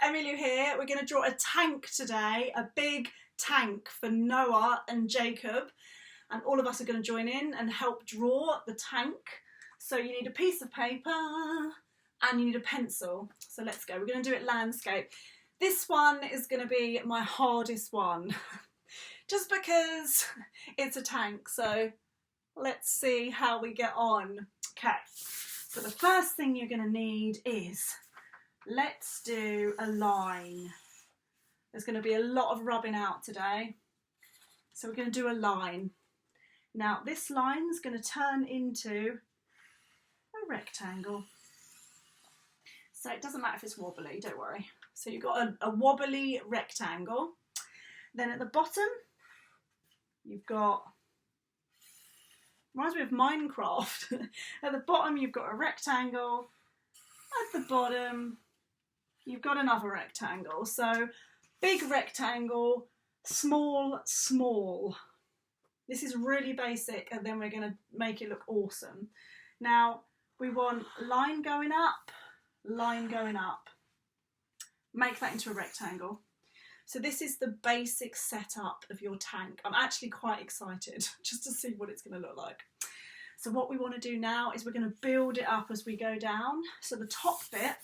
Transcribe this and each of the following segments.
Emmy-lou here. We're going to draw a tank today, a big tank for Noah and Jacob, and all of us are going to join in and help draw the tank. So you need a piece of paper and you need a pencil. So let's go. We're going to do it landscape. This one is going to be my hardest one just because it's a tank. So let's see how we get on. Okay, so the first thing you're going to need is, let's do a line. There's going to be a lot of rubbing out today. So we're going to do a line. Now this line is going to turn into a rectangle. So it doesn't matter if it's wobbly, don't worry. So you've got a wobbly rectangle. Then at the bottom, you've got, reminds me of Minecraft. At the bottom, you've got a rectangle. At the bottom, you've got another rectangle. So big rectangle, small, small. This is really basic, and then we're going to make it look awesome. Now, we want line going up, line going up. Make that into a rectangle. So this is the basic setup of your tank. I'm actually quite excited just to see what it's going to look like. So what we want to do now is we're going to build it up as we go down. So the top bit,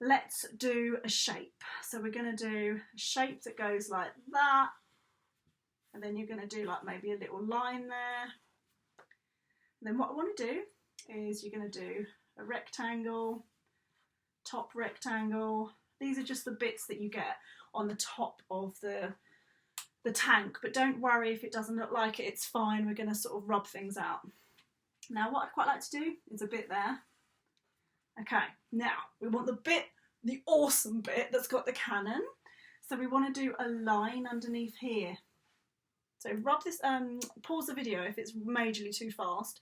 let's do a shape. So we're going to do a shape that goes like that. And then you're going to do like maybe a little line there. And then what I want to do is you're going to do a rectangle, top rectangle. These are just the bits that you get on the top of the tank, but don't worry if it doesn't look like it, it's fine. We're going to sort of rub things out. Now what I'd quite like to do is a bit there. Okay, now we want the bit, the awesome bit that's got the cannon. So we want to do a line underneath here. So rub this, pause the video if it's majorly too fast.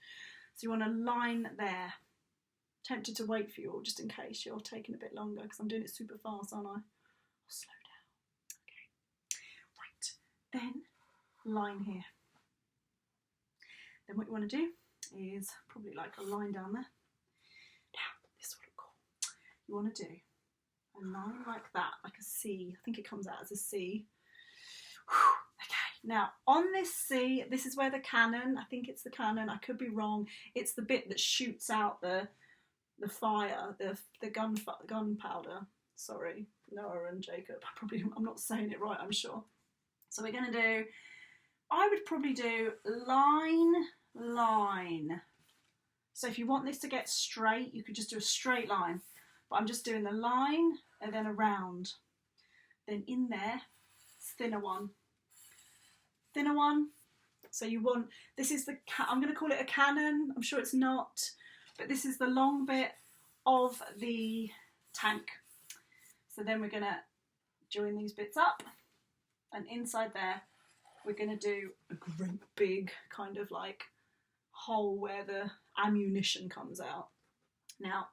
So you want a line there. Tempted to wait for you all just in case you're taking a bit longer because I'm doing it super fast, aren't I? I'll slow down. Okay, right. Then line here. Then what you want to do is probably like a line down there. Now this will look cool. You want to do a line like that, like a C. I think it comes out as a C. Okay. Now on this C, this is where the cannon. I think it's the cannon. I could be wrong. It's the bit that shoots out the fire, the gunpowder. Sorry, Noah and Jacob. I'm not saying it right, I'm sure. So we're going to do, I would probably do line, line. So if you want this to get straight, you could just do a straight line. But I'm just doing the line and then around. Then in there, thinner one. Thinner one. So you want, this is the, I'm going to call it a cannon. I'm sure it's not. But this is the long bit of the tank. So then we're going to join these bits up, and inside there we're going to do a great big kind of like hole where the ammunition comes out. Now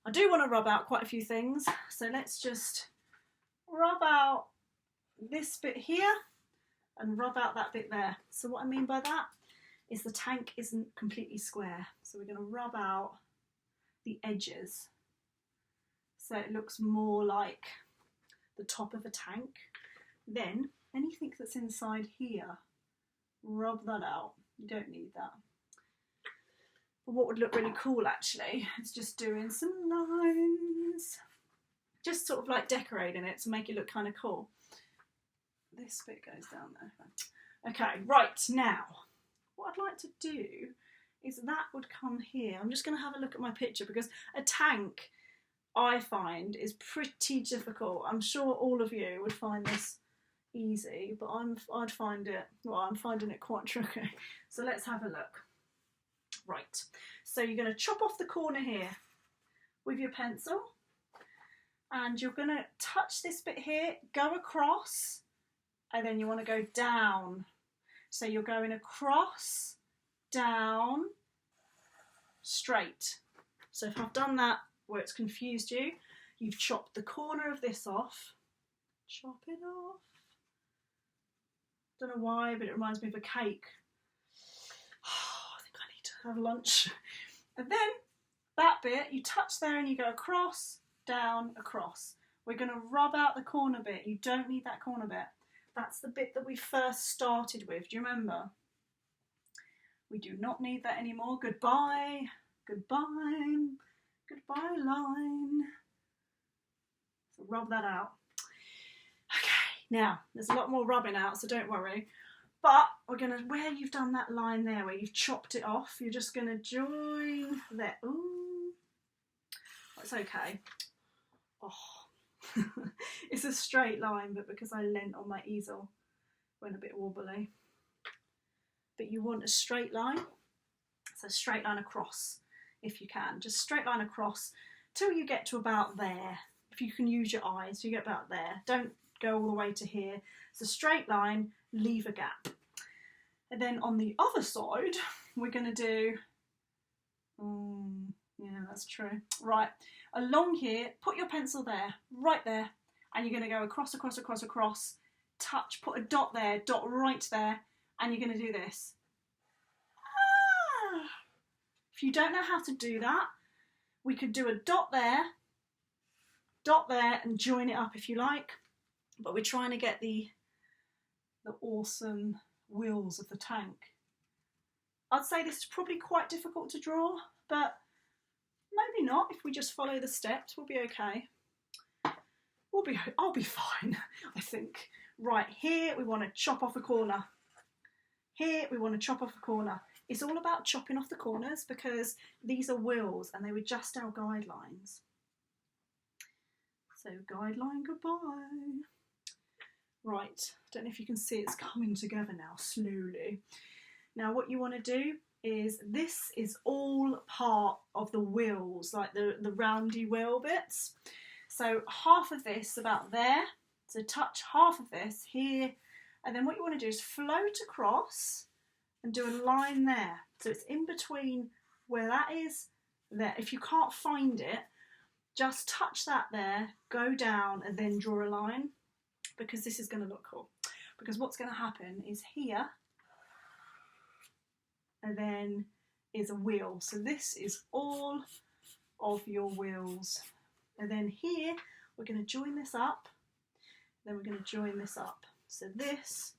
I do want to rub out quite a few things, so let's just rub out this bit here and rub out that bit there. So what I mean by that is the tank isn't completely square. So we're going to rub out the edges so it looks more like the top of a tank. Then anything that's inside here, rub that out. You don't need that. But what would look really cool actually is just doing some lines, just sort of like decorating it to make it look kind of cool. This bit goes down there. Okay, right, now what I'd like to do is that would come here. I'm just going to have a look at my picture because a tank, I find, is pretty difficult. I'm sure all of you would find this easy, but I'd find it, well, I'm finding it quite tricky. So let's have a look. Right, so you're going to chop off the corner here with your pencil, and you're going to touch this bit here, go across, and then you want to go down. So you're going across, down, straight. So if I've done that where it's confused you, you've chopped the corner of this off. Chop it off. Don't know why, but it reminds me of a cake. Oh, I think I need to have lunch. And then that bit, you touch there and you go across, down, across. We're going to rub out the corner bit. You don't need that corner bit. That's the bit that we first started with. Do you remember? We do not need that anymore. Goodbye. Goodbye. Goodbye line. So rub that out. Okay, now there's a lot more rubbing out, so don't worry. But we're going to, where you've done that line there, where you've chopped it off, you're just going to join there. Ooh. That's okay. Oh. It's a straight line, but because I leant on my easel, it went a bit wobbly. But you want a straight line, so straight line across if you can. Just straight line across till you get to about there. If you can use your eyes, you get about there. Don't go all the way to here. It's a straight line, leave a gap. And then on the other side, we're going to do, yeah, that's true. Right, along here, put your pencil there, right there, and you're going to go across, across, across, across, touch, put a dot there, dot right there, and you're going to do this. Ah! If you don't know how to do that, we could do a dot there, and join it up if you like, but we're trying to get the awesome wheels of the tank. I'd say this is probably quite difficult to draw, but maybe not. If we just follow the steps, we'll be okay. I'll be fine, I think. Right, here we want to chop off a corner. Here we want to chop off a corner. It's all about chopping off the corners because these are wheels and they were just our guidelines. So guideline goodbye. Right, don't know if you can see it's coming together now slowly. Now what you want to do is, this is all part of the wheels, like the roundy wheel bits. So half of this about there, so touch half of this here, and then what you want to do is float across and do a line there. So it's in between where that is, there. If you can't find it, just touch that there, go down and then draw a line, because this is going to look cool. Because what's going to happen is here, and then is a wheel. So this is all of your wheels. And then here, we're going to join this up, then we're going to join this up. So this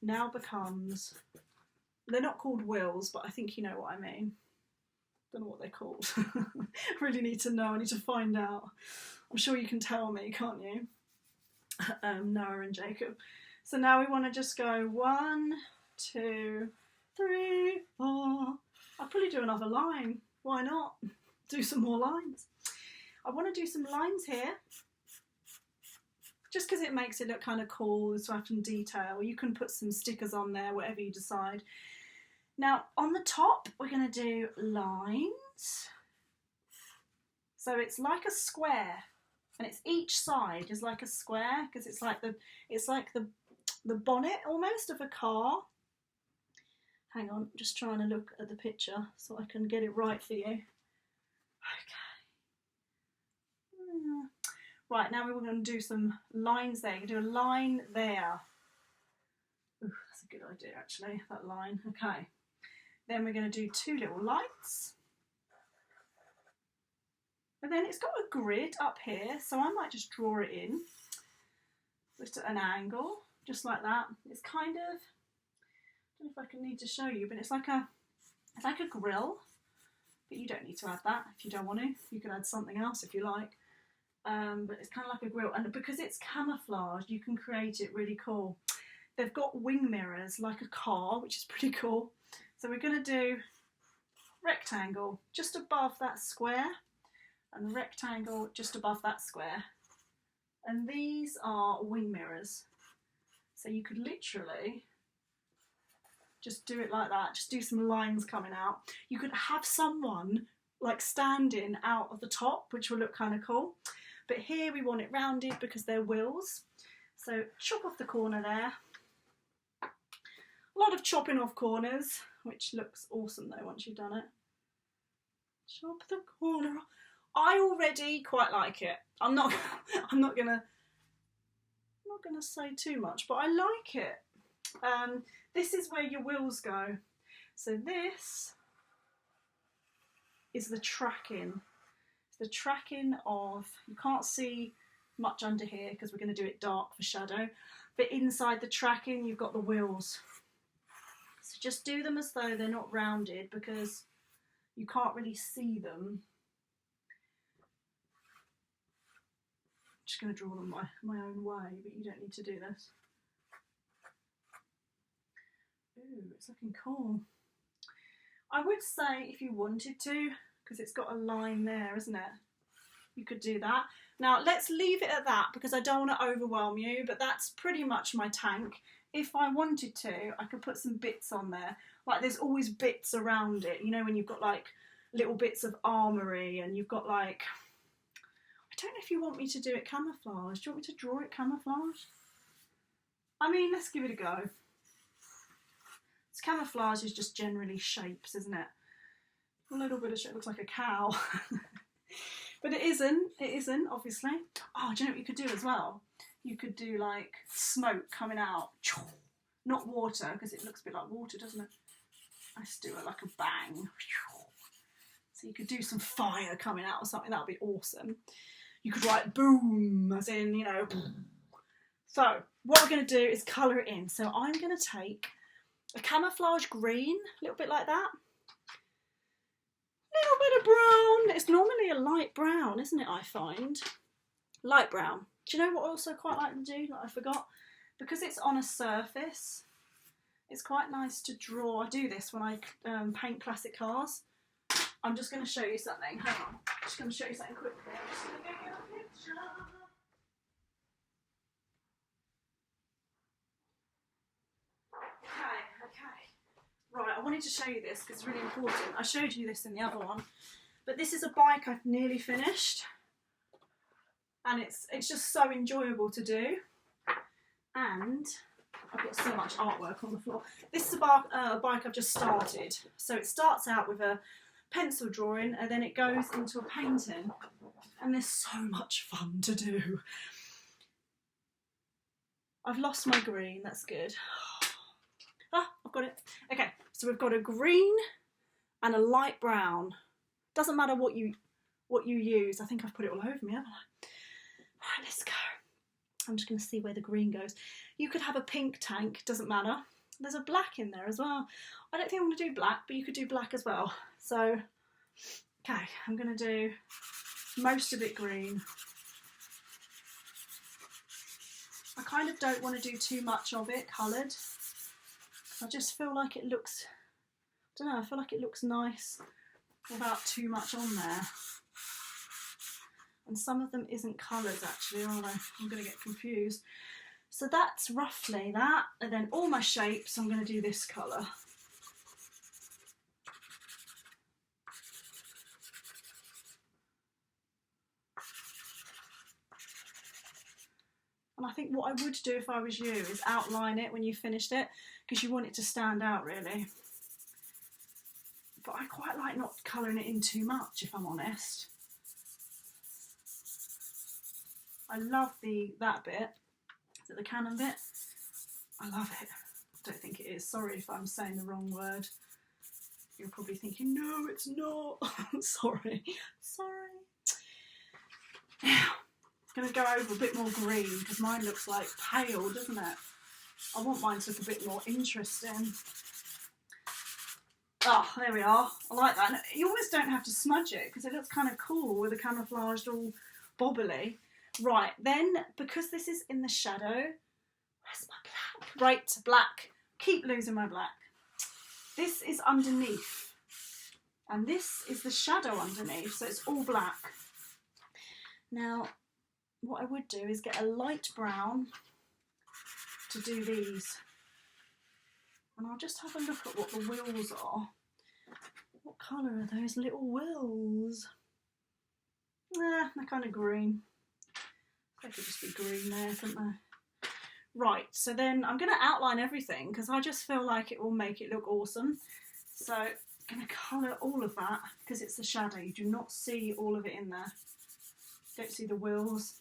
now becomes, they're not called wheels, but I think you know what I mean. Don't know what they're called. Really need to know, I need to find out. I'm sure you can tell me, can't you? Noah and Jacob. So now we want to just go 1, 2, 3, 4. I'll probably do another line. Why not? Do some more lines. I want to do some lines here, just because it makes it look kind of cool, so I have some detail. You can put some stickers on there, whatever you decide. Now on the top, we're going to do lines. So it's like a square, and it's each side is like a square because it's like the bonnet almost of a car. Hang on, I'm just trying to look at the picture so I can get it right for you. Okay. Right, now we're going to do some lines there. You can do a line there. Ooh, that's a good idea actually, that line. Okay. Then we're going to do 2 little lights. And then it's got a grid up here, so I might just draw it in. Just at an angle, just like that. It's kind of, I don't know if I can need to show you, but it's like a grill. But you don't need to add that if you don't want to. You can add something else if you like. But it's kind of like a grill, and because it's camouflage, you can create it really cool. They've got wing mirrors like a car, which is pretty cool. So we're going to do rectangle just above that square, and rectangle just above that square. And these are wing mirrors. So you could literally just do it like that, just do some lines coming out. You could have someone like standing out of the top, which will look kind of cool. But here we want it rounded because they're wheels. So chop off the corner there. A lot of chopping off corners, which looks awesome though once you've done it. Chop the corner. I already quite like it. I'm not gonna say too much, but I like it. This is where your wheels go. So this is the tracking. It's the tracking of, you can't see much under here because we're going to do it dark for shadow. But inside the tracking, you've got the wheels. So just do them as though they're not rounded because you can't really see them. I'm just going to draw them my own way, but you don't need to do this. Ooh, it's looking cool. I would say if you wanted to, because it's got a line there, isn't it? You could do that. Now let's leave it at that because I don't want to overwhelm you, but that's pretty much my tank. If I wanted to, I could put some bits on there. Like there's always bits around it, you know, when you've got like little bits of armoury and you've got like, I don't know if you want me to do it camouflage. Do you want me to draw it camouflage? I mean, let's give it a go. Camouflage is just generally shapes, isn't it? A little bit of shape, looks like a cow. But it isn't, obviously. Oh, do you know what you could do as well? You could do like smoke coming out. Not water, because it looks a bit like water, doesn't it? Let's do it like a bang. So you could do some fire coming out or something, that would be awesome. You could write boom, as in, you know. So, what we're going to do is colour it in. So I'm going to take a camouflage green, a little bit like that. A little bit of brown. It's normally a light brown, isn't it, I find? Light brown. Do you know what I also quite like to do that I forgot? Because it's on a surface, it's quite nice to draw. I do this when I paint classic cars. I'm just going to show you something. Hang on. I'm just going to show you something quickly. I'm just going to get you a picture. Right, I wanted to show you this because it's really important. I showed you this in the other one, but this is a bike I've nearly finished, and it's just so enjoyable to do. And I've got so much artwork on the floor. This is a bike I've just started. So it starts out with a pencil drawing, and then it goes into a painting, and there's so much fun to do. I've lost my green. That's good. Ah, I've got it. Okay, so we've got a green and a light brown. Doesn't matter what you use. I think I've put it all over me, haven't I? Right, let's go. I'm just going to see where the green goes. You could have a pink tank, doesn't matter. There's a black in there as well. I don't think I'm going to do black, but you could do black as well. So, okay, I'm going to do most of it green. I kind of don't want to do too much of it coloured. I just feel like it looks, I don't know, I feel like it looks nice without too much on there. And some of them isn't colours actually, are they? I'm going to get confused. So that's roughly that. And then all my shapes, I'm going to do this colour. And I think what I would do if I was you is outline it when you finished it, because you want it to stand out really. But I quite like not colouring it in too much, if I'm honest. I love that bit. Is it the cannon bit? I love it. I don't think it is. Sorry if I'm saying the wrong word. You're probably thinking, no, it's not. Sorry. Sorry. Now, I'm going to go over a bit more green because mine looks like pale, doesn't it? I want mine to look a bit more interesting. Oh, there we are. I like that. And you almost don't have to smudge it because it looks kind of cool with the camouflaged all bobbly. Right, then, because this is in the shadow, where's my black? Right, black. Keep losing my black. This is underneath. And this is the shadow underneath, so it's all black. Now, what I would do is get a light brown to do these. And I'll just have a look at what the wheels are. What colour are those little wheels? They're kind of green. They could just be green there, couldn't they? Right, so then I'm going to outline everything because I just feel like it will make it look awesome. So I'm going to colour all of that because it's the shadow. You do not see all of it in there. Don't see the wheels.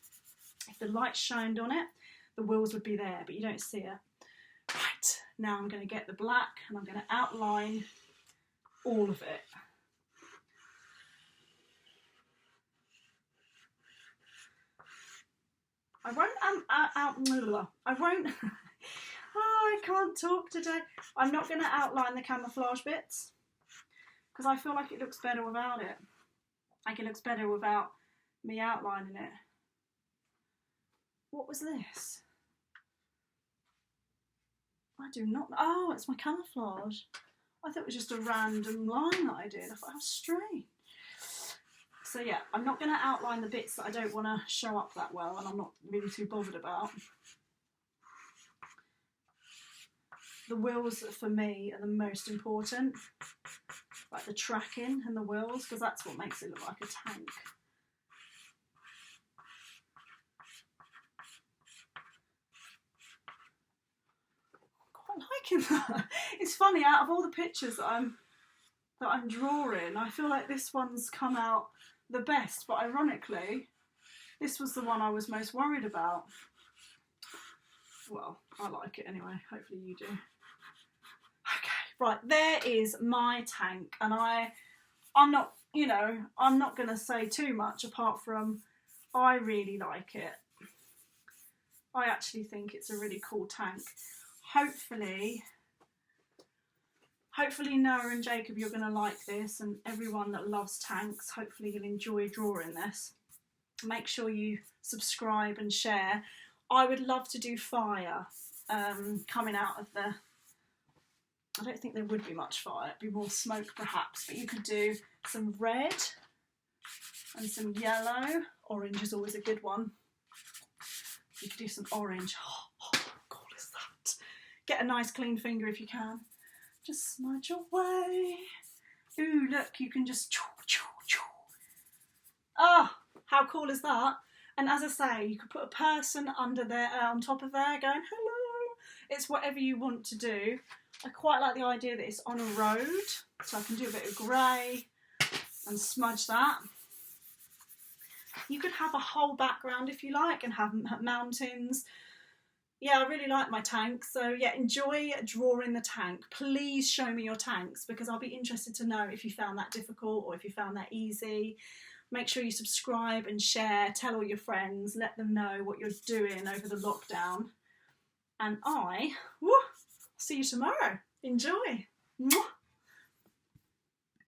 If the light shined on it, the wheels would be there, but you don't see it. Right, now I'm going to get the black and I'm going to outline all of it. I won't I won't oh, I can't talk today. I'm not going to outline the camouflage bits because I feel like it looks better without it. Like it looks better without me outlining it. What was this? I do not. Oh, it's my camouflage. I thought it was just a random line that I did. I thought, how strange. So yeah, I'm not going to outline the bits that I don't want to show up that well and I'm not really too bothered about. The wheels for me are the most important, like the tracking and the wheels, because that's what makes it look like a tank. I'm quite liking that. It's funny, out of all the pictures that I'm drawing, I feel like this one's come out the best, but ironically, this was the one I was most worried about. Well, I like it anyway, hopefully you do. Okay, right, there is my tank, and I'm not, you know, I'm not going to say too much apart from I really like it. I actually think it's a really cool tank. Hopefully Noah and Jacob, you're going to like this, and everyone that loves tanks, hopefully you'll enjoy drawing this. Make sure you subscribe and share. I would love to do fire coming out of the... I don't think there would be much fire, it'd be more smoke perhaps, but you could do some red and some yellow. Orange is always a good one. You could do some orange. Oh, how cool is that? Get a nice clean finger if you can. Just smudge away. Ooh, look, you can just... Ah, oh, how cool is that? And as I say, you could put a person under there, on top of there, going, hello. It's whatever you want to do. I quite like the idea that it's on a road, so I can do a bit of grey and smudge that. You could have a whole background if you like and have mountains. Yeah, I really like my tank, so yeah, enjoy drawing the tank. Please show me your tanks because I'll be interested to know if you found that difficult or if you found that easy. Make sure you subscribe and share, tell all your friends, let them know what you're doing over the lockdown. And I will see you tomorrow. Enjoy. Mwah.